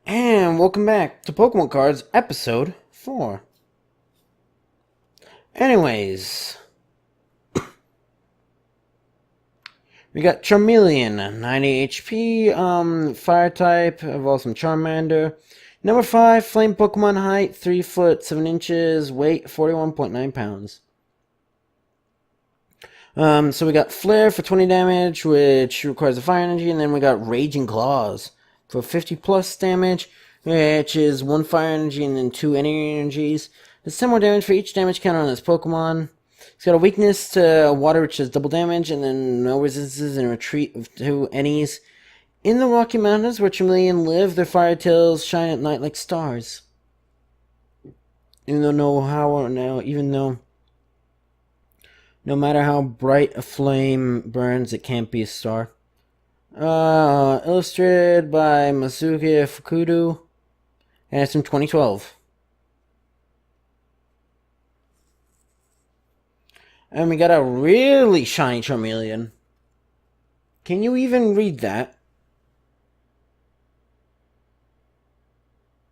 And welcome back to Pokemon Cards Episode 4. Anyways, we got Charmeleon, 90 HP, Fire type, evolves from Charmander. Number 5, Flame Pokemon, height 3 foot 7 inches, weight 41.9 pounds. So we got Flare for 20 damage, which requires a fire energy, and then we got Raging Claws for 50 plus damage, which is 1 fire energy and then 2 energies. There's 10 more damage for each damage counter on this Pokemon. It's got a weakness to water, which does double damage, and then no resistances and retreat of 2 Ennies. In the Rocky Mountains, where Charmeleon live, their fire tails shine at night like stars. Even though no matter how bright a flame burns, it can't be a star. Illustrated by Masuke Fukuda, and it's from 2012. And we got a really shiny Charmeleon. Can you even read that?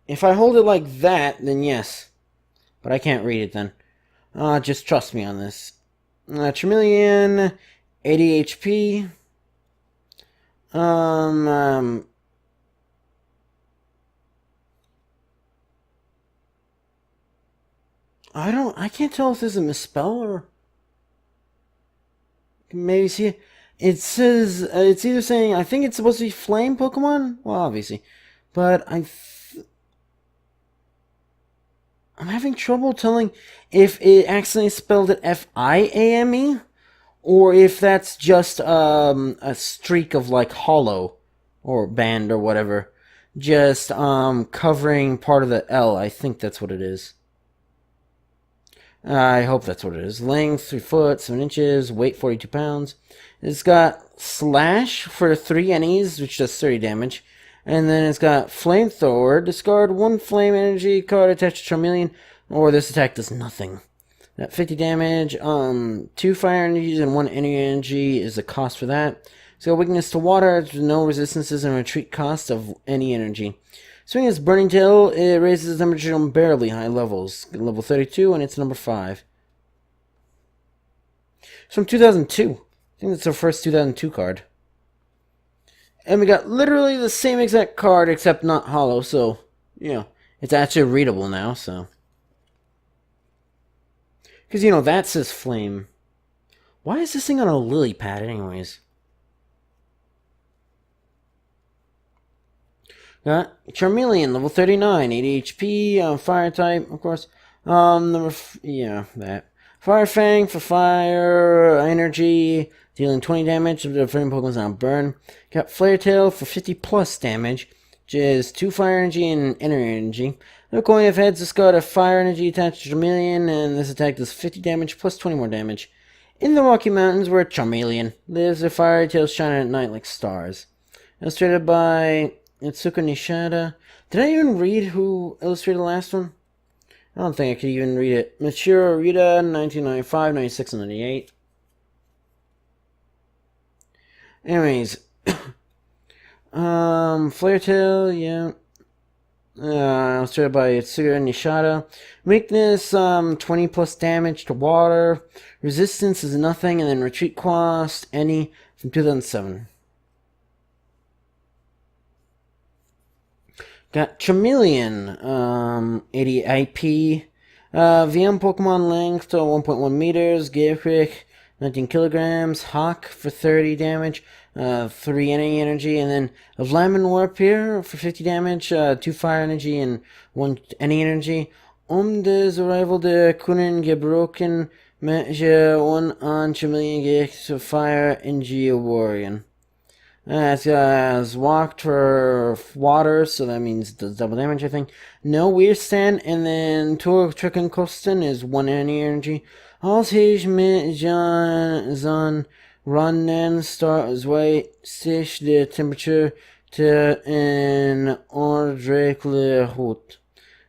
If I hold it like that, then yes. But I can't read it then. Just trust me on this. Charmeleon, 80 HP. I can't tell if this is a misspell or maybe see. It says it's either saying I think it's supposed to be Flame Pokemon. Well, obviously, but I'm having trouble telling if it accidentally spelled it F-I-A-M-E or if that's just a streak of like hollow or band or whatever, just covering part of the L. I think that's what it is. I hope that's what it is. Length 3 foot 7 inches, weight 42 pounds. It's got Slash for 3 Ennies, which does 30 damage. And then it's got Flamethrower. Discard 1 flame energy card attached to Charmeleon, or this attack does nothing. That 50 damage. 2 fire energies and 1 energy is the cost for that. It's got weakness to water, no resistances, and retreat cost of any energy. Swing its Burning Tail, it raises the temperature on barely high levels. Level 32, and it's number 5. It's from 2002. I think that's our first 2002 card. And we got literally the same exact card, except not hollow, so, you know, it's actually readable now, so. Because, you know, that says Flame. Why is this thing on a lily pad, anyways? Got Charmeleon, level 39, 80 HP, fire type, of course. That. Fire Fang for fire energy, dealing 20 damage if the flame Pokemon's on burn. Got Flare Tail for 50 plus damage, which is 2 fire energy and energy. The coin of heads has got a fire energy attached to Charmeleon, and this attack does 50 damage plus 20 more damage. In the Rocky Mountains, where Charmeleon lives, their fire tails shine at night like stars. Illustrated by Itsuka Nishida. Did I even read who illustrated the last one? I don't think I could even read it. Michiru Rita, 1995, 96, and 98. Anyways. Flare Tail, yeah. Illustrated by Itsuka Nishida. Weakness, 20 plus damage to water. Resistance is nothing, and then retreat cost, any, from 2007. Got Charmeleon, 80 IP. VM Pokemon length to 1.1 meters. Gilprick, 19 kilograms. Hawk for 30 damage. 3 energy. And then a Vlammen Warpier for 50 damage. 2 fire energy and 1 energy. Des arrival de Kunin gebroken. Measure 1 on Charmeleon gets fire energy Warrior. It has walked for water, so that means it does double damage, I think. No weird stand, and then Tour Trick and Kosten is 1 energy. Als hij met zon runnen start way sich the temperature to an ordentliche hoot.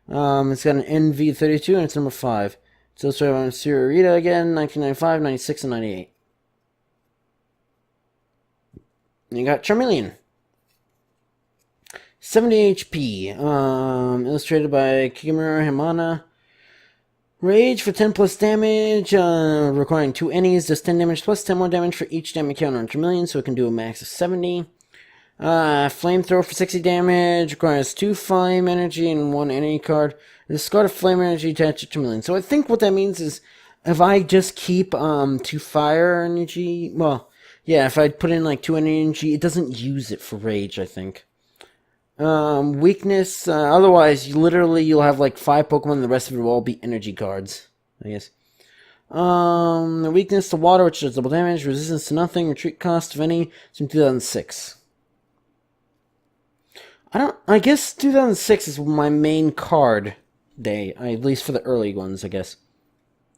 It's got an NV32 and it's number 5. It's illustrated by Michiru Rita again, 1995, 96, and 98. You got Charmeleon. 70 HP. Illustrated by Kigimura Himana. Rage for 10 plus damage, requiring 2 NEs, does 10 damage plus 10 more damage for each damage counter on Chameleon, so it can do a max of 70. Flamethrower for 60 damage, requires 2 flame energy and 1 NE card. Discard a flame energy attached to Chameleon. So I think what that means is, if I just keep 2 fire energy, well, yeah, if I put in like 2 energy, it doesn't use it for rage, I think. Weakness, otherwise, you'll have like 5 Pokemon, and the rest of it will all be energy cards, I guess. Weakness to water, which does double damage, resistance to nothing, retreat cost of any, it's from 2006. I guess 2006 is my main card day, at least for the early ones, I guess.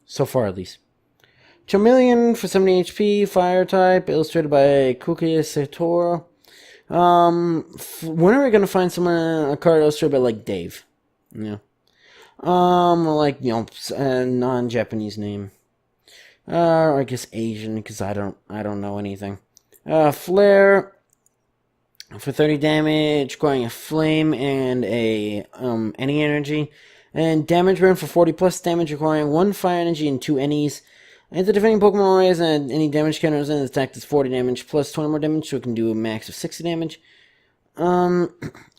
So far, at least. Charmeleon for 70 HP, fire type, illustrated by Kuki Satora. When are we gonna find someone a card illustrated by like Dave? Yeah. Like a non-Japanese name. Or I guess Asian, because I don't know anything. Flare for 30 damage, requiring a flame and a any energy, and damage burn for 40 plus damage, requiring 1 fire energy and 2 NEs. And the defending Pokemon raise and any damage counters in its attack is 40 damage plus 20 more damage, so it can do a max of 60 damage.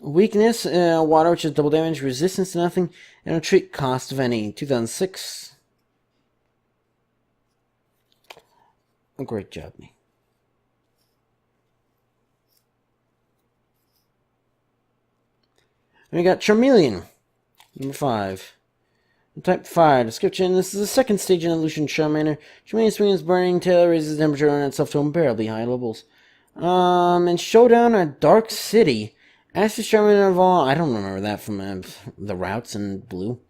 Weakness, water, which is double damage, resistance to nothing, and retreat cost of any. 2006. A great job, me. And we got Charmeleon, number 5. Type Fire. Description: this is the second stage in Evolution Charmander. Charmander's swings burning tail raises the temperature on itself to unbearably high levels. In Showdown at Dark City, Ash's Charmander evolved. I don't remember that from the routes in Blue.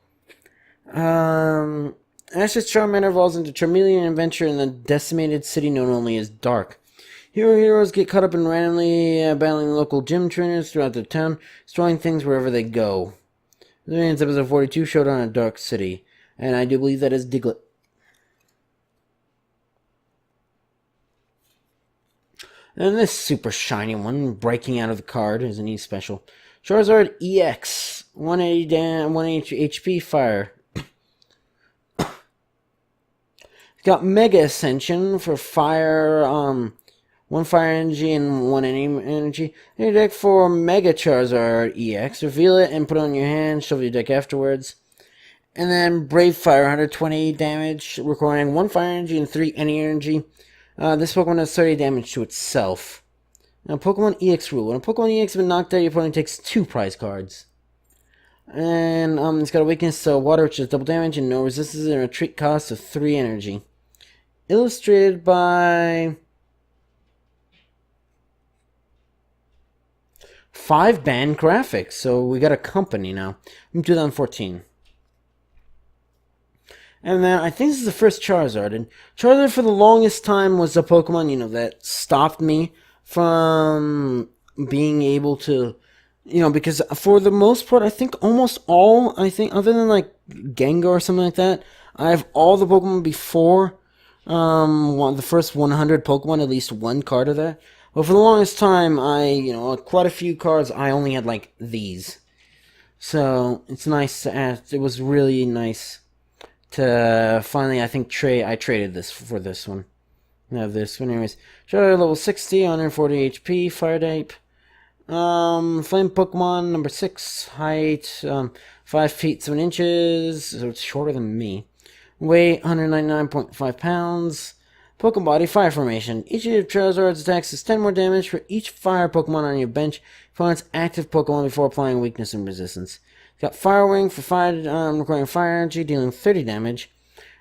Ash's Charmander evolves into Charmeleon Adventure in the decimated city known only as Dark. Heroes get caught up in randomly battling local gym trainers throughout the town, destroying things wherever they go. This is episode 42, Showdown at Dark City. And I do believe that is Diglett. And this super shiny one, breaking out of the card, is an E special. Charizard EX, 180 HP fire. It's got Mega Ascension for fire, 1 fire energy and 1 energy. In your deck for Mega Charizard EX. Reveal it and put it on your hand. Shuffle your deck afterwards. And then Brave Fire, 120 damage, requiring 1 fire energy and 3 any energy. This Pokemon does 30 damage to itself. Now, Pokemon EX rule. When a Pokemon EX has been knocked out, your opponent takes 2 prize cards. And it's got a weakness to water, which is double damage, and no resistance, and a retreat cost of 3 energy. Illustrated by 5 band graphics, so we got a company now. From 2014. And then I think this is the first Charizard. And Charizard for the longest time was a Pokemon, that stopped me from being able to, because for the most part, I think almost all, other than like Gengar or something like that, I have all the Pokemon before the first 100 Pokemon, at least 1 card of that. But for the longest time, quite a few cards, I only had like these. So it's nice to add. It was really nice to finally, I think, I traded this for this one. I have this one, anyways. Charizard level 60, 140 HP, fire type. Flame Pokemon, number 6, height, 5 feet 7 inches, so it's shorter than me. Weight, 199.5 pounds. Pokemon Body, Fire Formation. Each of your Charizard's attacks is 10 more damage for each fire Pokemon on your bench. Opponent's active Pokemon before applying weakness and resistance. It's got Fire Wing for fire, requiring fire energy, dealing 30 damage.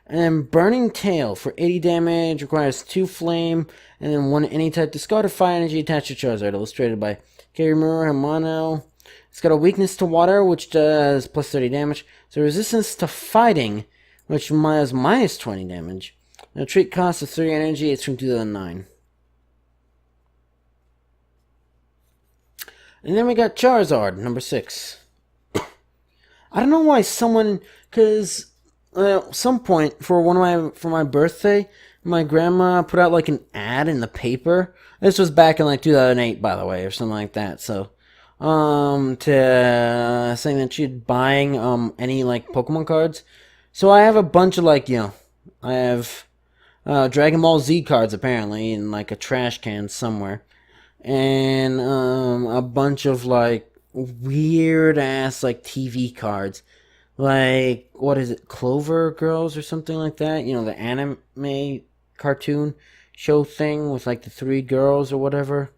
And then Burning Tail for 80 damage, requires 2 flame, and then 1 any type discarded fire energy attached to Charizard, illustrated by Kagimura Himano. It's got a weakness to water, which does plus 30 damage. So resistance to fighting, which is minus 20 damage. Now, treat cost of 3 energy. It's from 2009. And then we got Charizard, number 6. I don't know why because at some point for my birthday, my grandma put out like an ad in the paper. This was back in like 2008, by the way, or something like that. So, to saying that she's buying any like Pokemon cards. So I have a bunch of like I have Dragon Ball Z cards apparently in like a trash can somewhere, and a bunch of like weird ass like TV cards, like what is it, Clover Girls or something like that? You know, the anime cartoon show thing with like the three girls or whatever.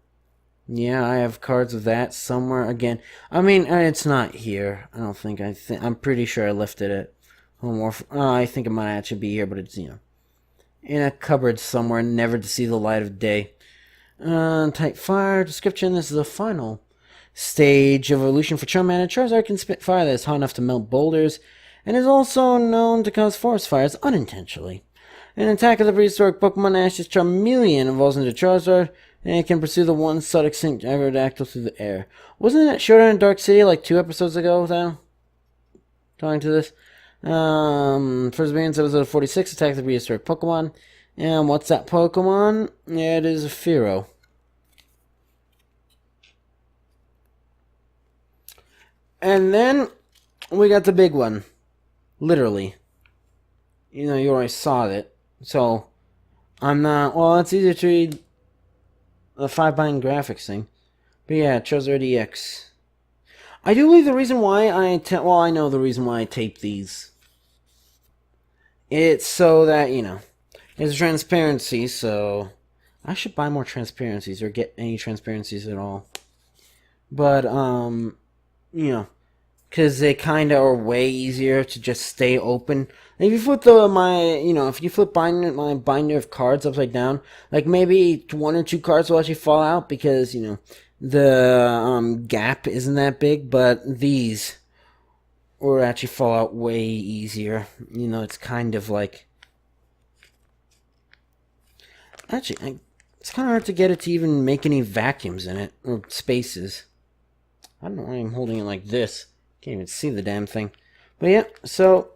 Yeah, I have cards of that somewhere again. I mean, it's not here. I don't think. I'm pretty sure I left it at home. Or I think it might actually be here, but it's in a cupboard somewhere, never to see the light of day. Type fire description. This is the final stage of evolution for Charmander. Charizard can spit fire that is hot enough to melt boulders, and is also known to cause forest fires unintentionally. An attack of the prehistoric Pokemon Ash's Charmeleon evolves into Charizard, and it can pursue the once sought extinct Aerodactyl through the air. Wasn't that Showdown in Dark City like 2 episodes ago, though? Talking to this. First appearance episode 46, Attack of the Prehistoric Pokemon. And what's that Pokemon? Yeah, it is a Fearow. And then we got the big one. Literally. You know, you already saw it. So, I'm not... Well, it's easier to read the 5-bind graphics thing. But yeah, Charizard EX. I do believe the reason why well, I know the reason why I tape these. It's so that, it's transparency, so... I should buy more transparencies, or get any transparencies at all. But, because they kind of are way easier to just stay open. If you flip if you flip my binder of cards upside down, like maybe 1 or 2 cards will actually fall out because, the gap isn't that big, but these will actually fall out way easier. It's kind of like... Actually, it's kind of hard to get it to even make any vacuums in it, or spaces. I don't know why I'm holding it like this. Can't even see the damn thing. But yeah, so,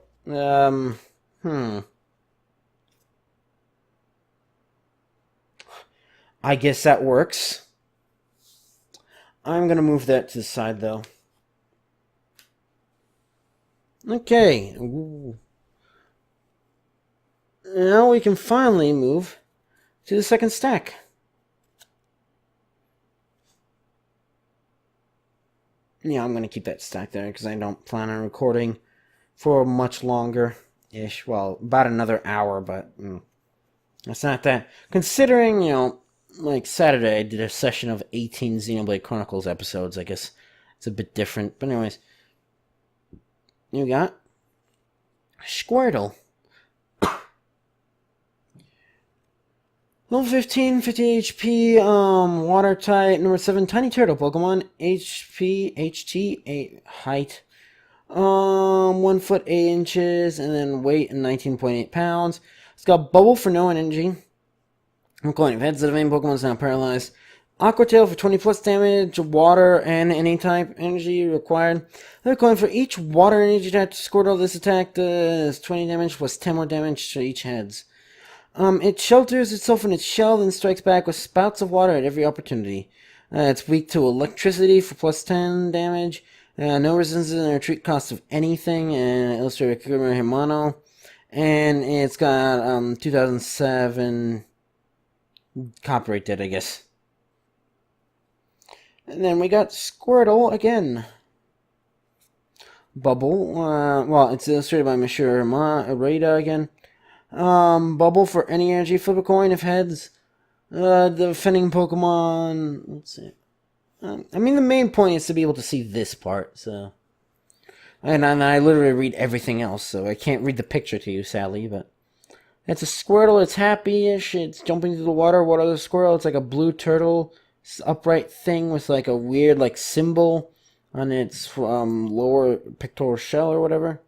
I guess that works. I'm gonna move that to the side, though. Okay. Ooh. Now we can finally move to the second stack. Yeah, I'm going to keep that stack there because I don't plan on recording for much longer-ish. Well, about another hour, but it's not that. Considering, like Saturday I did a session of 18 Xenoblade Chronicles episodes, I guess it's a bit different. But anyways, you got Squirtle. Level 15, 50 HP, water type, number 7, tiny turtle Pokemon, HP, HT, 8, height, 1 foot 8 inches, and then weight 19.8 pounds. It's got Bubble for no energy. I'm calling it heads of the main Pokemon is now paralyzed. Aqua Tail for 20 plus damage, water, and any type energy required. They're calling for each water energy type to Squirtle. This attack does 20 damage plus 10 more damage to each heads. It shelters itself in its shell and strikes back with spouts of water at every opportunity. It's weak to electricity for plus 10 damage. No resistance and retreat cost of anything. And illustrated Kagura Himano. And it's got 2007 copyright date, I guess. And then we got Squirtle again. Bubble. Well, it's illustrated by Monsieur Arada again. Bubble for any energy. Flip a coin if heads. The defending Pokemon. Let's see. I mean, the main point is to be able to see this part, so. And I literally read everything else, so I can't read the picture to you, sadly, but. It's a Squirtle, it's happy-ish, it's jumping through the water. What other Squirtle? It's like a blue turtle upright thing with like a weird like symbol on its lower pectoral shell or whatever.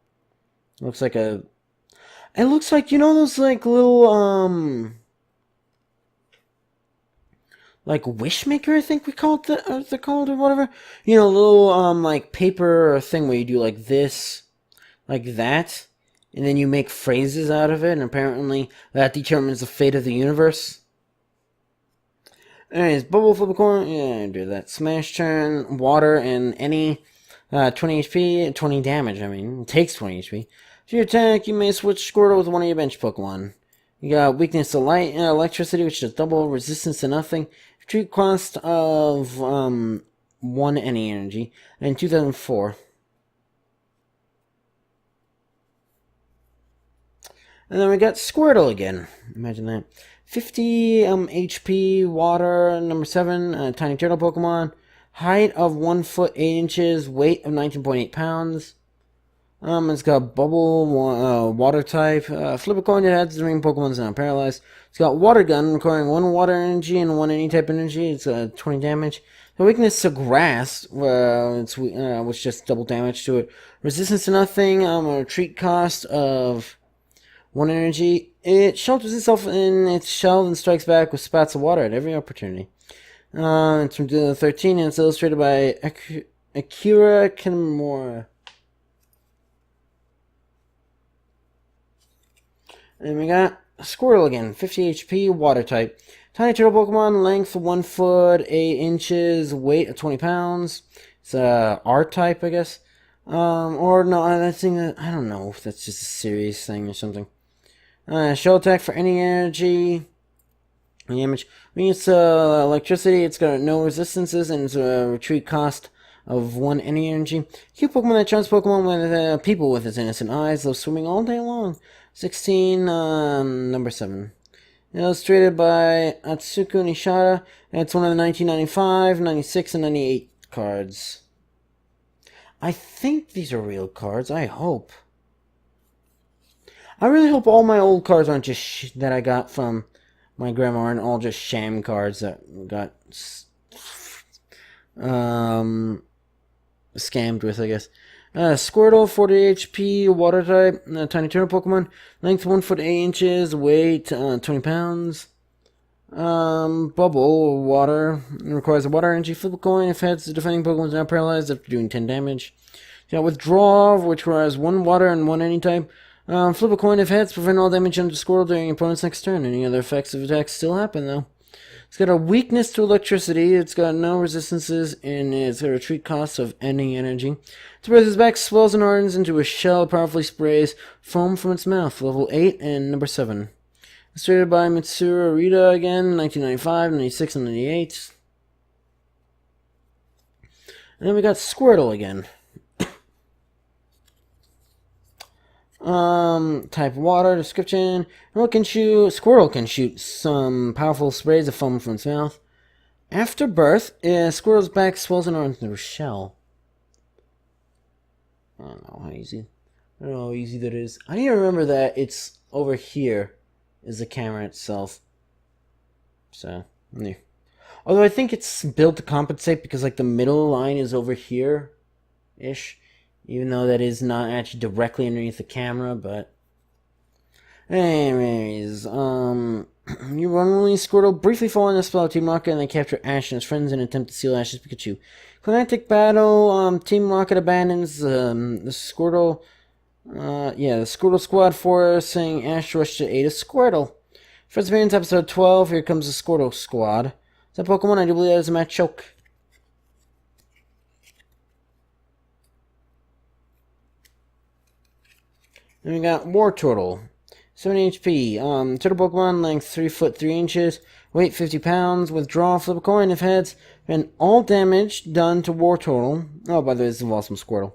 Looks like a... It looks like, those like little, like Wishmaker, I think we called they're called or whatever. Little, like paper thing where you do like this, like that, and then you make phrases out of it, and apparently that determines the fate of the universe. Anyways, Bubble, flip a coin. Yeah, do that. Smash turn, water, and any 20 HP, 20 damage. I mean, it takes 20 HP. If you attack, you may switch Squirtle with one of your bench Pokemon. You got weakness to light, electricity, which does double, resistance to nothing, retreat cost of 1 any energy, and 2004. And then we got Squirtle again. Imagine that. 50 HP, water, number 7, tiny turtle Pokemon. Height of 1 foot 8 inches, weight of 19.8 pounds. It's got bubble, water type. Flip a coin that adds the main Pokemon's not paralyzed. It's got water gun, requiring 1 water energy and 1 any type energy. It's 20 damage. The weakness to grass, which just double damage to it. Resistance to nothing, a retreat cost of 1 energy. It shelters itself in its shell and strikes back with spats of water at every opportunity. It's from 2013 and it's illustrated by Akira Kimura. And we got Squirtle again, 50 HP, water type. Tiny turtle Pokemon, length 1 foot 8 inches, weight of 20 pounds. It's R type, I guess. Or no, I think that, I don't know if that's just a serious thing or something. Shell attack for any energy. Damage. When it's electricity, it's got no resistances and it's a retreat cost of 1 any energy. Cute Pokemon that charms Pokemon with people with its innocent eyes, though swimming all day long. 16, number 7. Illustrated by Atsuko Nishida. It's one of the 1995, 96, and 98 cards. I think these are real cards. I hope. I really hope all my old cards aren't just that I got from my grandma aren't all just sham cards that got scammed with, I guess. Squirtle, 40 HP, water type, tiny turtle Pokemon, length 1 foot 8 inches, weight 20 pounds. Bubble, water, requires a water energy. Flip a coin if heads, the defending Pokemon is now paralyzed after doing 10 damage. You got Withdraw, which requires 1 water and 1 any type. Flip a coin if heads, prevent all damage under Squirtle during your opponent's next turn. Any other effects of attacks still happen, though. It's got a weakness to electricity. It's got no resistances, and it's got a retreat cost of any energy. Its breath is back, swells and hardens into a shell, powerfully sprays foam from its mouth. Level 8 and number 7. Illustrated by Mitsuru Arita again, 1995, 96, and 98. And then we got Squirtle again. Type water, description. Squirtle can shoot some powerful sprays of foam from its mouth. After birth, Squirtle's back swells and hardens into a shell. I don't know how easy. I don't know how easy that is. I need to remember that it's over here is the camera itself. So, yeah. Although I think it's built to compensate because like the middle line is over here-ish. Even though that is not actually directly underneath the camera, but... Anyways, you randomly Squirtle briefly fall in a spell of Team Rocket and they capture Ash and his friends in an attempt to steal Ash's Pikachu. Climactic battle, Team Rocket abandons the Squirtle... the Squirtle squad forcing Ash to rush to aid a Squirtle. First appearance, episode 12, here comes the Squirtle squad. Is that Pokemon? I do believe that is a Machoke. Then we got Wartortle, 70 HP. Turtle Pokemon, length 3 foot 3 inches, weight 50 pounds. Withdraw, flip a coin if heads, and all damage done to Wartortle. Oh, by the way, this involves some Squirtle.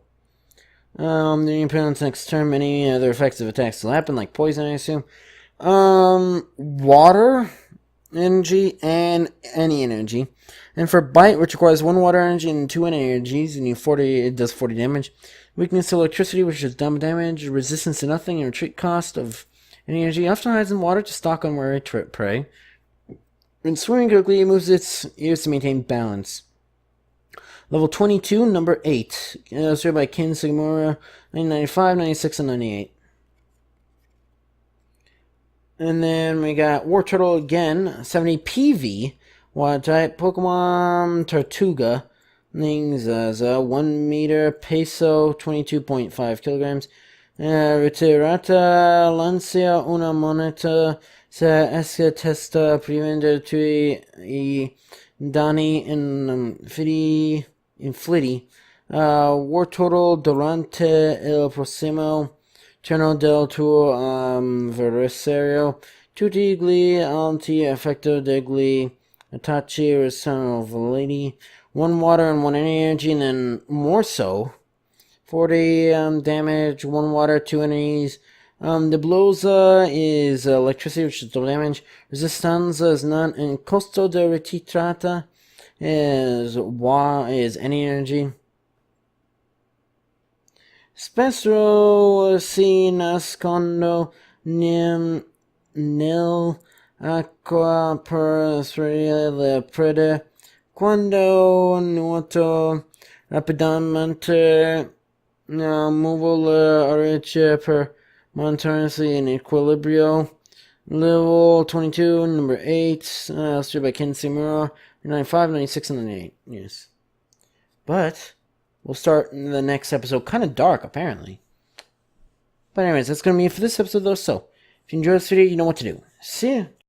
Then your opponent's next turn, any other effects of attacks will happen, like poison, I assume. Water energy and any energy. And for Bite, which requires 1 water energy and 2 energies, and it does 40 damage. Weakness to electricity, which is dumb damage. Resistance to nothing, and retreat cost of any energy. Often hides in water to stalk unwary prey. And swimming quickly, it moves its ears to maintain balance. Level 22, number 8. Illustrated by Ken Sugimura, 1995, 96, and 98. And then we got Wartortle again, 70 PV. Water type, Pokemon Tortuga. Things as 1 meter, peso, 22.5 kilograms. Retirata Lancia una moneta, Sa eska testa prevender tui I Dani in Flitty. War total durante il prossimo turno del tuo avversario. Tutti gli alti effetto degli attacchi resono validi. 1 water and 1 energy, and then more so. 40 damage, 1 water, 2 enemies. The blows is electricity, which is double damage. Resistanza is none, and costo de retirata is any energy. Spectro si nascondo nel acqua per sferire le prede quando nuoto rapidamente. Muovo le orecchie per mantenersi in equilibrio. Level 22, number 8, illustrated by Ken Simura, 95, 96, and 98. Yes. But we'll start in the next episode. Kind of dark, apparently. But anyways, that's going to be it for this episode, though. So, if you enjoyed this video, you know what to do. See ya!